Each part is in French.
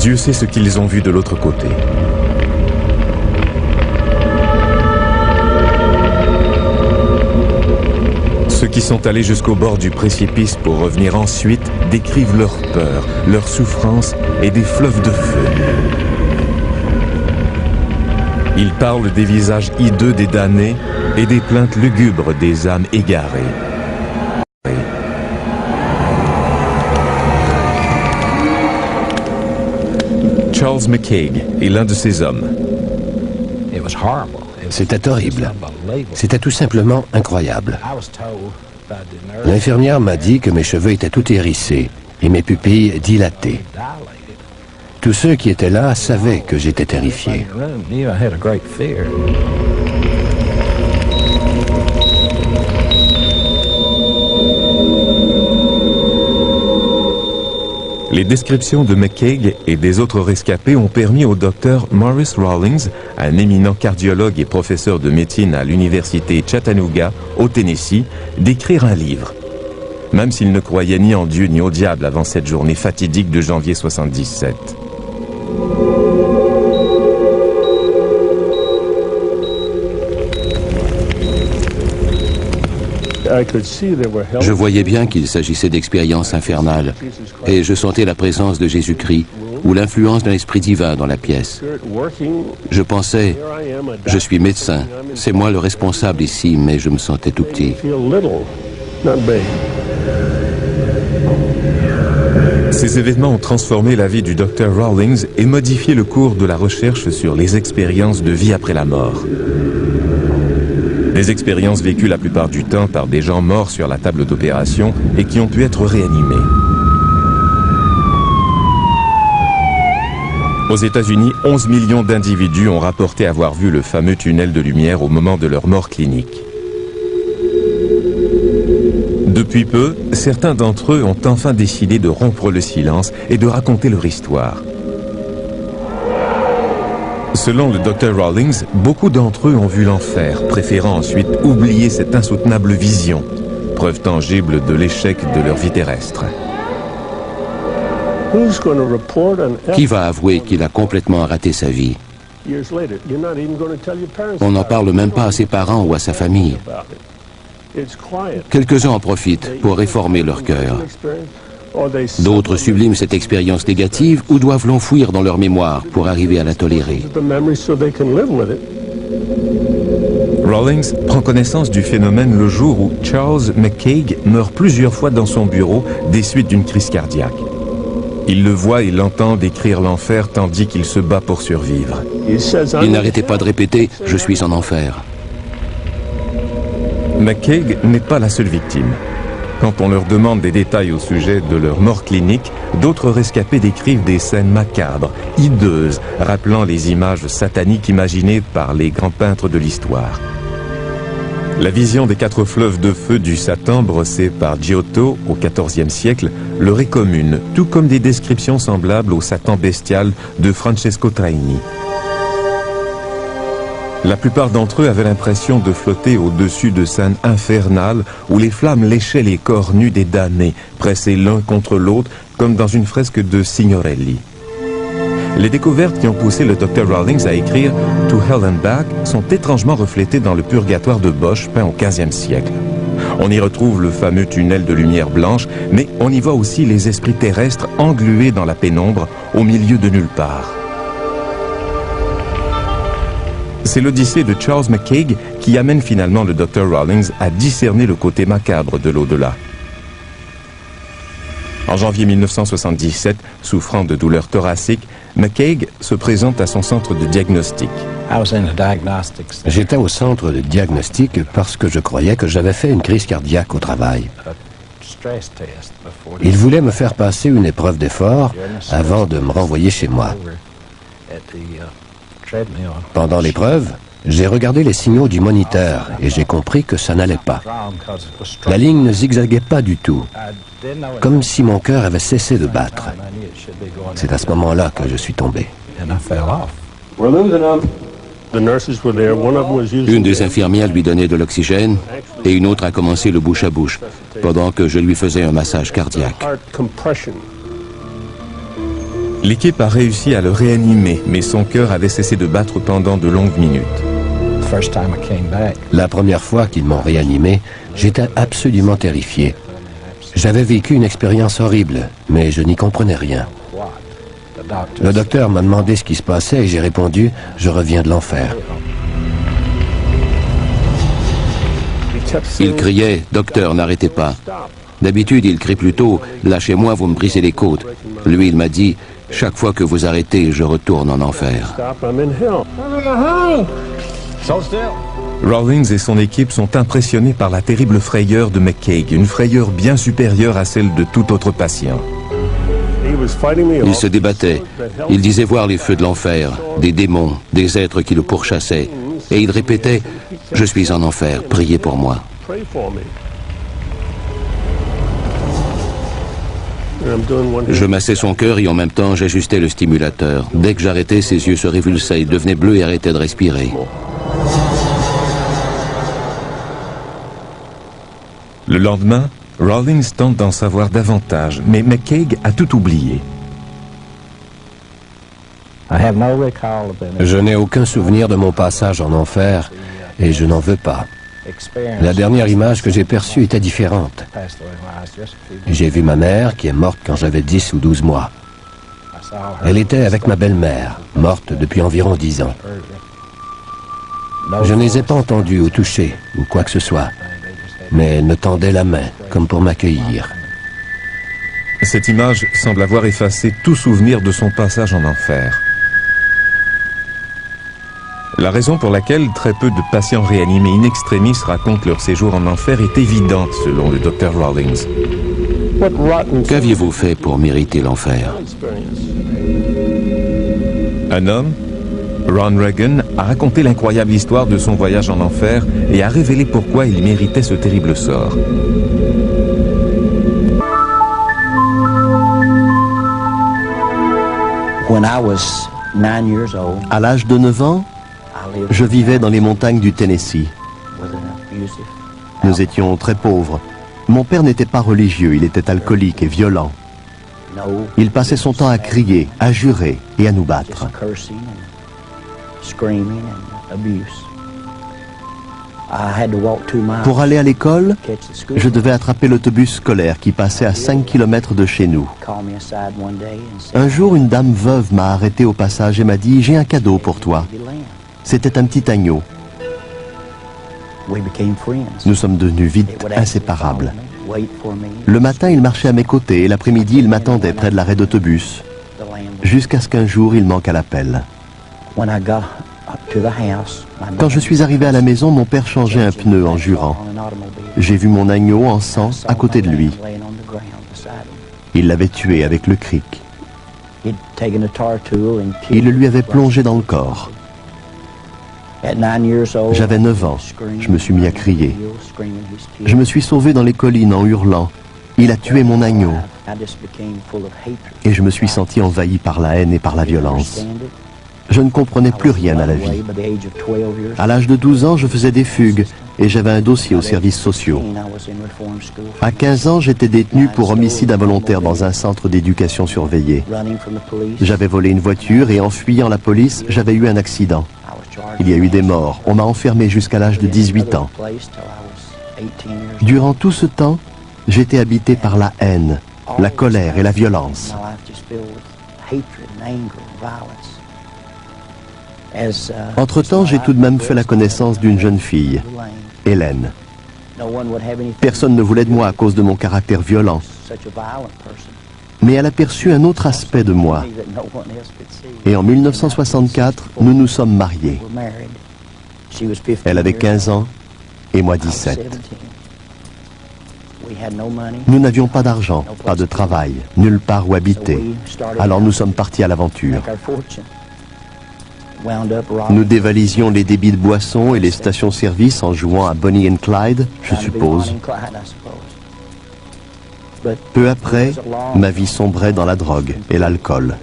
Dieu sait ce qu'ils ont vu de l'autre côté. Ceux qui sont allés jusqu'au bord du précipice pour revenir ensuite décrivent leur peur, leur souffrance et des fleuves de feu. Ils parlent des visages hideux des damnés et des plaintes lugubres des âmes égarées. Charles McCaig est l'un de ces hommes. C'était horrible. C'était tout simplement incroyable. L'infirmière m'a dit que mes cheveux étaient tout hérissés et mes pupilles dilatées. Tous ceux qui étaient là savaient que j'étais terrifié. Les descriptions de McCaig et des autres rescapés ont permis au docteur Morris Rawlings, un éminent cardiologue et professeur de médecine à l'université Chattanooga, au Tennessee, d'écrire un livre. Même s'il ne croyait ni en Dieu ni au diable avant cette journée fatidique de janvier 77. Je voyais bien qu'il s'agissait d'expériences infernales et je sentais la présence de Jésus-Christ ou l'influence d'un esprit divin dans la pièce. Je pensais, je suis médecin, c'est moi le responsable ici, mais je me sentais tout petit. Ces événements ont transformé la vie du Dr Rawlings et modifié le cours de la recherche sur les expériences de vie après la mort. Des expériences vécues la plupart du temps par des gens morts sur la table d'opération et qui ont pu être réanimés. Aux États-Unis, 11 millions d'individus ont rapporté avoir vu le fameux tunnel de lumière au moment de leur mort clinique. Depuis peu, certains d'entre eux ont enfin décidé de rompre le silence et de raconter leur histoire. Selon le Dr Rawlings, beaucoup d'entre eux ont vu l'enfer, préférant ensuite oublier cette insoutenable vision, preuve tangible de l'échec de leur vie terrestre. Qui va avouer qu'il a complètement raté sa vie? On n'en parle même pas à ses parents ou à sa famille. Quelques-uns en profitent pour réformer leur cœur. D'autres subliment cette expérience négative ou doivent l'enfouir dans leur mémoire pour arriver à la tolérer. Rawlings prend connaissance du phénomène le jour où Charles McCaig meurt plusieurs fois dans son bureau des suites d'une crise cardiaque. Il le voit et l'entend décrire l'enfer tandis qu'il se bat pour survivre. Il n'arrêtait pas de répéter « Je suis en enfer ». McCaig n'est pas la seule victime. Quand on leur demande des détails au sujet de leur mort clinique, d'autres rescapés décrivent des scènes macabres, hideuses, rappelant les images sataniques imaginées par les grands peintres de l'histoire. La vision des 4 fleuves de feu du Satan brossés par Giotto au XIVe siècle leur est commune, tout comme des descriptions semblables au Satan bestial de Francesco Traini. La plupart d'entre eux avaient l'impression de flotter au-dessus de scènes infernales où les flammes léchaient les corps nus des damnés, pressés l'un contre l'autre comme dans une fresque de Signorelli. Les découvertes qui ont poussé le Dr Rawlings à écrire « To Hell and Back » sont étrangement reflétées dans le Purgatoire de Bosch peint au XVe siècle. On y retrouve le fameux tunnel de lumière blanche, mais on y voit aussi les esprits terrestres englués dans la pénombre au milieu de nulle part. C'est l'odyssée de Charles McCaig qui amène finalement le Dr Rawlings à discerner le côté macabre de l'au-delà. En janvier 1977, souffrant de douleurs thoraciques, McCaig se présente à son centre de diagnostic. J'étais au centre de diagnostic parce que je croyais que j'avais fait une crise cardiaque au travail. Ils voulaient me faire passer une épreuve d'effort avant de me renvoyer chez moi. Pendant l'épreuve, j'ai regardé les signaux du moniteur et j'ai compris que ça n'allait pas. La ligne ne zigzaguait pas du tout, comme si mon cœur avait cessé de battre. C'est à ce moment-là que je suis tombé. Une des infirmières lui donnait de l'oxygène et une autre a commencé le bouche à bouche pendant que je lui faisais un massage cardiaque. L'équipe a réussi à le réanimer, mais son cœur avait cessé de battre pendant de longues minutes. La première fois qu'ils m'ont réanimé, j'étais absolument terrifié. J'avais vécu une expérience horrible, mais je n'y comprenais rien. Le docteur m'a demandé ce qui se passait et j'ai répondu « Je reviens de l'enfer ». Il criait « Docteur, n'arrêtez pas ». D'habitude, il crie plutôt « Lâchez-moi, vous me brisez les côtes ». Lui, il m'a dit « Chaque fois que vous arrêtez, je retourne en enfer ». Rawlings et son équipe sont impressionnés par la terrible frayeur de McCaig, une frayeur bien supérieure à celle de tout autre patient. Il se débattait. Il disait voir les feux de l'enfer, des démons, des êtres qui le pourchassaient. Et il répétait « Je suis en enfer, priez pour moi ». Je massais son cœur et en même temps j'ajustais le stimulateur. Dès que j'arrêtais, ses yeux se révulsaient, il devenait bleu et arrêtait de respirer. Le lendemain, Rawlings tente d'en savoir davantage, mais McCaig a tout oublié. Je n'ai aucun souvenir de mon passage en enfer et je n'en veux pas. La dernière image que j'ai perçue était différente. J'ai vu ma mère qui est morte quand j'avais 10 ou 12 mois. Elle était avec ma belle-mère, morte depuis environ 10 ans. Je ne les ai pas entendus ou touchés ou quoi que ce soit, mais elle me tendait la main comme pour m'accueillir. Cette image semble avoir effacé tout souvenir de son passage en enfer. La raison pour laquelle très peu de patients réanimés in extremis racontent leur séjour en enfer est évidente, selon le Dr Rawlings. Qu'aviez-vous fait pour mériter l'enfer? Un homme, Ron Reagan, a raconté l'incroyable histoire de son voyage en enfer et a révélé pourquoi il méritait ce terrible sort. À l'âge de 9 ans, je vivais dans les montagnes du Tennessee. Nous étions très pauvres. Mon père n'était pas religieux, il était alcoolique et violent. Il passait son temps à crier, à jurer et à nous battre. Pour aller à l'école, je devais attraper l'autobus scolaire qui passait à 5 km de chez nous. Un jour, une dame veuve m'a arrêté au passage et m'a dit « J'ai un cadeau pour toi ». C'était un petit agneau. Nous sommes devenus vite inséparables. Le matin, il marchait à mes côtés et l'après-midi, il m'attendait près de l'arrêt d'autobus. Jusqu'à ce qu'un jour, il manque à l'appel. Quand je suis arrivé à la maison, mon père changeait un pneu en jurant. J'ai vu mon agneau en sang à côté de lui. Il l'avait tué avec le cric. Il le lui avait plongé dans le corps. J'avais 9 ans. Je me suis mis à crier. Je me suis sauvé dans les collines en hurlant. Il a tué mon agneau. Et je me suis senti envahi par la haine et par la violence. Je ne comprenais plus rien à la vie. À l'âge de 12 ans, je faisais des fugues et j'avais un dossier aux services sociaux. À 15 ans, j'étais détenu pour homicide involontaire dans un centre d'éducation surveillée. J'avais volé une voiture et en fuyant la police, j'avais eu un accident. Il y a eu des morts. On m'a enfermé jusqu'à l'âge de 18 ans. Durant tout ce temps, j'étais habité par la haine, la colère et la violence. Entre-temps, j'ai tout de même fait la connaissance d'une jeune fille, Hélène. Personne ne voulait de moi à cause de mon caractère violent. Mais elle a perçu un autre aspect de moi. Et en 1964, nous nous sommes mariés. Elle avait 15 ans et moi 17. Nous n'avions pas d'argent, pas de travail, nulle part où habiter. Alors nous sommes partis à l'aventure. Nous dévalisions les débits de boissons et les stations-service en jouant à Bonnie and Clyde, je suppose. Peu après, ma vie sombrait dans la drogue et l'alcool.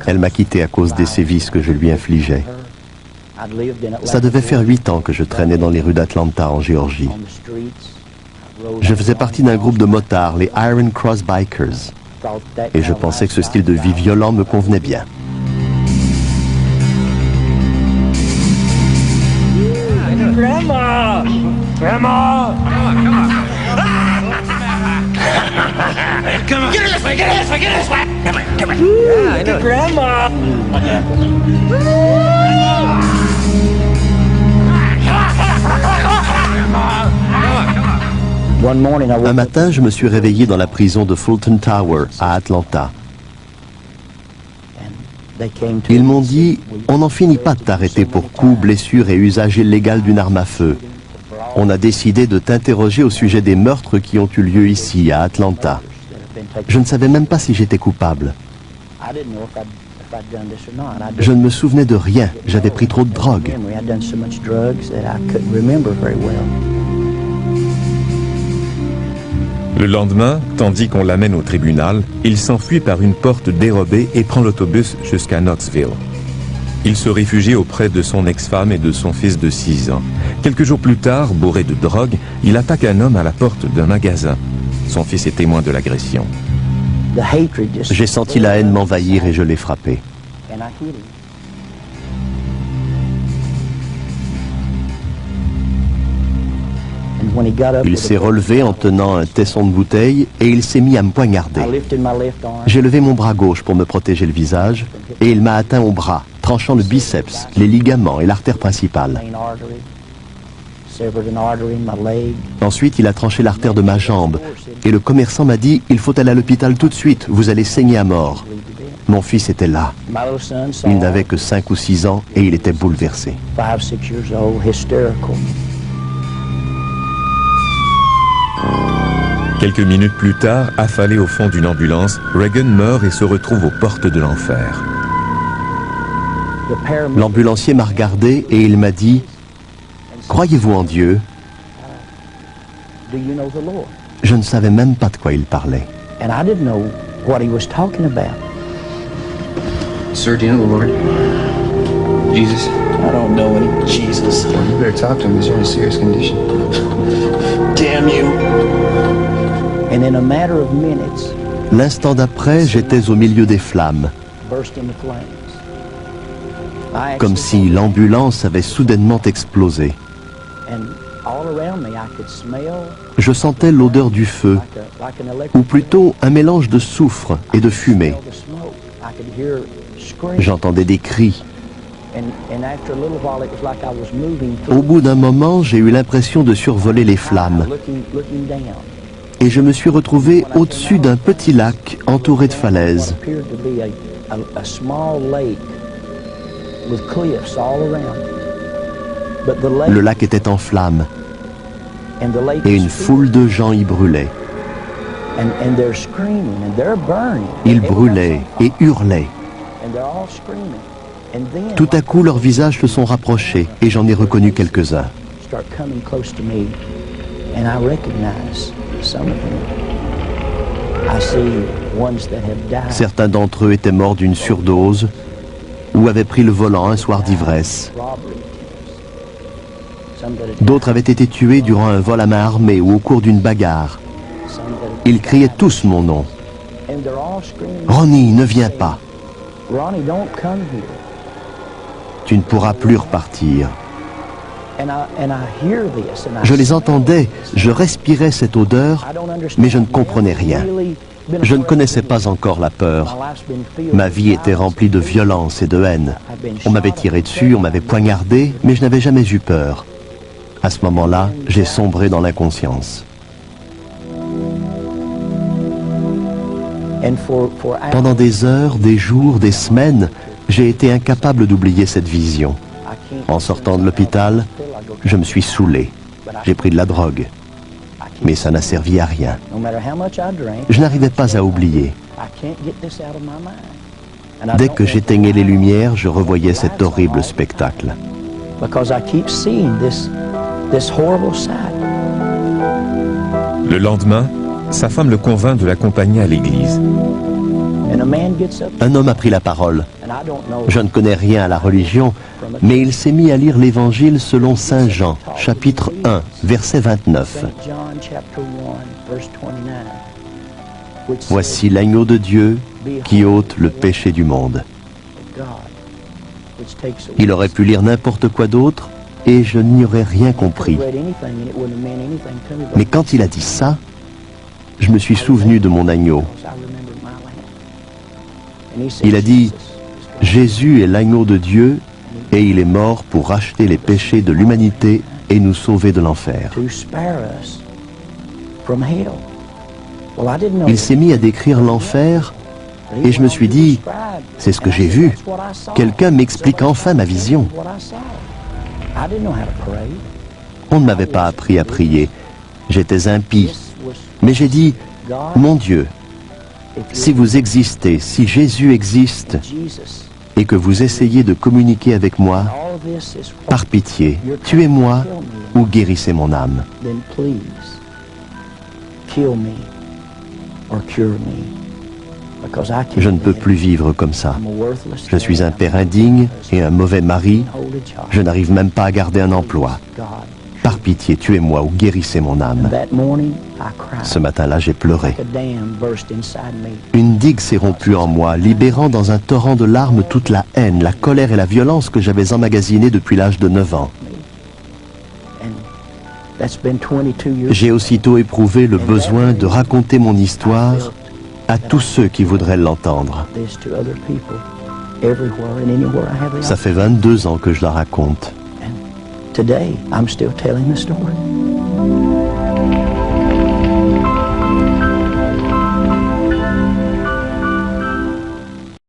Elle m'a quitté à cause des sévices que je lui infligeais. Ça devait faire 8 ans que je traînais dans les rues d'Atlanta, en Géorgie. Je faisais partie d'un groupe de motards, les Iron Cross Bikers. Et je pensais que ce style de vie violent me convenait bien. Grandma! Grandma! Come on! Come on! Get this way! Get this way! Get this way! Come on! Come on! Yeah, I know. Grandma! Un matin, je me suis réveillé dans la prison de Fulton Tower, à Atlanta. Ils m'ont dit, on n'en finit pas de t'arrêter pour coups, blessures et usage illégal d'une arme à feu. On a décidé de t'interroger au sujet des meurtres qui ont eu lieu ici, à Atlanta. Je ne savais même pas si j'étais coupable. Je ne me souvenais de rien, j'avais pris trop de drogue. Le lendemain, tandis qu'on l'amène au tribunal, il s'enfuit par une porte dérobée et prend l'autobus jusqu'à Knoxville. Il se réfugie auprès de son ex-femme et de son fils de 6 ans. Quelques jours plus tard, bourré de drogue, il attaque un homme à la porte d'un magasin. Son fils est témoin de l'agression. J'ai senti la haine m'envahir et je l'ai frappé. Il s'est relevé en tenant un tesson de bouteille et il s'est mis à me poignarder. J'ai levé mon bras gauche pour me protéger le visage et il m'a atteint au bras, tranchant le biceps, les ligaments et l'artère principale. Ensuite, il a tranché l'artère de ma jambe et le commerçant m'a dit « Il faut aller à l'hôpital tout de suite, vous allez saigner à mort ». Mon fils était là. Il n'avait que 5 ou 6 ans et il était bouleversé. Quelques minutes plus tard, affalé au fond d'une ambulance, Reagan meurt et se retrouve aux portes de l'enfer. L'ambulancier m'a regardé et il m'a dit « Croyez-vous en Dieu ?» Je ne savais même pas de quoi il parlait. Sir, do you know the Lord? Jesus? I don't know any Jesus. Well, you better talk to him. He's in a serious condition. Damn you! And in a matter of minutes, l'instant d'après, j'étais au milieu des flammes. Comme si l'ambulance avait soudainement explosé. Je sentais l'odeur du feu, ou plutôt un mélange de soufre et de fumée. J'entendais des cris. Au bout d'un moment, j'ai eu l'impression de survoler les flammes. Et je me suis retrouvé au-dessus d'un petit lac entouré de falaises. Le lac était en flammes et une foule de gens y brûlaient. Ils brûlaient et hurlaient. Tout à coup, leurs visages se sont rapprochés et j'en ai reconnu quelques-uns. Certains d'entre eux étaient morts d'une surdose ou avaient pris le volant un soir d'ivresse. D'autres avaient été tués durant un vol à main armée ou au cours d'une bagarre. Ils criaient tous mon nom. « Ronnie, ne viens pas. Tu ne pourras plus repartir. » Je les entendais, je respirais cette odeur, mais je ne comprenais rien. Je ne connaissais pas encore la peur. Ma vie était remplie de violence et de haine. On m'avait tiré dessus, on m'avait poignardé, mais je n'avais jamais eu peur. À ce moment-là, j'ai sombré dans l'inconscience. Pendant des heures, des jours, des semaines, j'ai été incapable d'oublier cette vision. En sortant de l'hôpital, je me suis saoulé. J'ai pris de la drogue. Mais ça n'a servi à rien. Je n'arrivais pas à oublier. Dès que j'éteignais les lumières, je revoyais cet horrible spectacle. Le lendemain, sa femme le convainc de l'accompagner à l'église. Un homme a pris la parole. Je ne connais rien à la religion, Mais il s'est mis à lire l'Évangile selon Saint Jean, chapitre 1, verset 29. Voici l'agneau de Dieu qui ôte le péché du monde. Il aurait pu lire n'importe quoi d'autre et je n'y aurais rien compris. Mais quand il a dit ça, je me suis souvenu de mon agneau. Il a dit, Jésus est l'agneau de Dieu et il est mort pour racheter les péchés de l'humanité et nous sauver de l'enfer. Il s'est mis à décrire l'enfer et je me suis dit, c'est ce que j'ai vu. Quelqu'un m'explique enfin ma vision. On ne m'avait pas appris à prier. J'étais impie. Mais j'ai dit, mon Dieu, si vous existez, si Jésus existe, et que vous essayez de communiquer avec moi, par pitié, tuez-moi ou guérissez mon âme. Je ne peux plus vivre comme ça. Je suis un père indigne et un mauvais mari. Je n'arrive même pas à garder un emploi. Par pitié, tuez-moi ou guérissez mon âme. Ce matin-là, j'ai pleuré. Une digue s'est rompue en moi, libérant dans un torrent de larmes toute la haine, la colère et la violence que j'avais emmagasinée depuis l'âge de 9 ans. J'ai aussitôt éprouvé le besoin de raconter mon histoire à tous ceux qui voudraient l'entendre. Ça fait 22 ans que je la raconte. Today, I'm still telling the story.